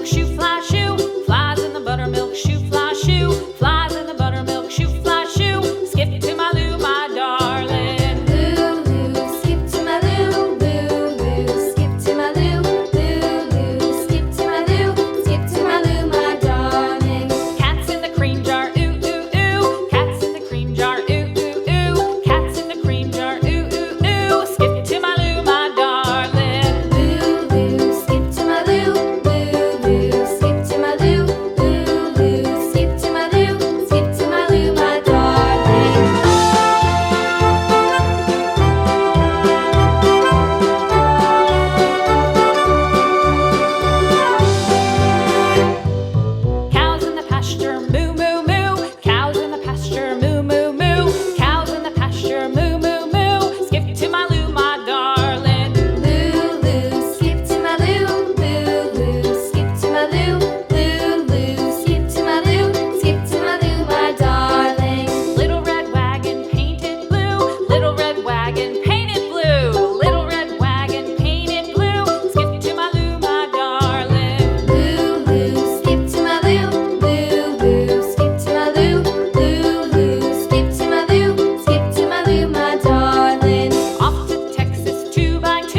buttermilk shoe, fly shoe. Flies in the buttermilk shoe, fly shoe. Flies in the buttermilk shoe, fly shoe. Skip to my Lou, my darling. Lou, skip to my Lou, Lou, skip to my Lou, Lou, skip to my Lou, skip to my Lou, my darling. Cats in the cream jar, ooh, ooh, ooh. Cats in the cream jar, ooh, ooh, ooh. Cats in the cream jar, ooh, ooh, ooh. Skip to my Lou, my darling. Lou, skip to my Lou, Lou, skip to my Lou, Lou, skip to my Lou, skip to my Lou, my darling. Cows in the pasture, moo, moo, moo. Cows in the pasture, moo, moo, moo. Cows in the pasture, moo, moo, moo. Skip to my Lou, my darling. Lou, skip to my Lou, Lou, skip to my Lou, Lou, skip to my Lou, skip to my Lou, my darling. Little red wagon painted blue. Little red wagon painted blue. Little red wagon painted blue. Skip to my Lou, my darling. Lou, skip to my Lou, Lou, skip to my Lou, Lou, skip to my Lou, skip to my Lou, my darling. Off to Texas 2x2.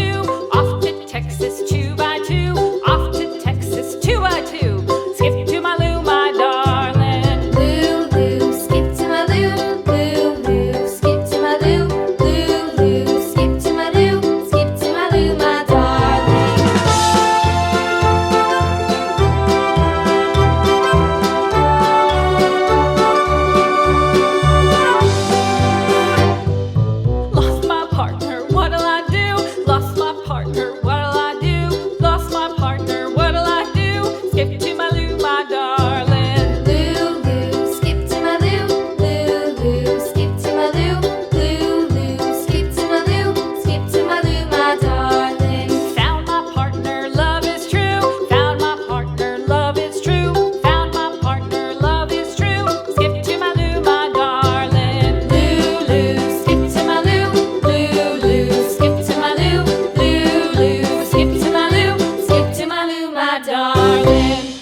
Off to Texas 2x2. Off to Texas 2x2. Skip to my Lou, my darling. Lou, skip to my Lou, Lou, skip to my Lou, Lou, skip to my Lou, skip to my Lou, my darling. Lost my partner, what'll I do? Lost my partner, what'll I do? Lost my partner, what'll I do? Skip to my Lou, my darling. Lou, skip to my Lou, Lou, skip to my Lou, Lou, skip to my Lou, skip to my Lou, my darling. Found my partner, love is true. Found my partner, love is true. Found my partner, love is true. Skip to my Lou, my darling. Lou, skip to my Lou, Lou, skip to my Lou, Lou, skip to my Lou, skip to my Lou, my darling.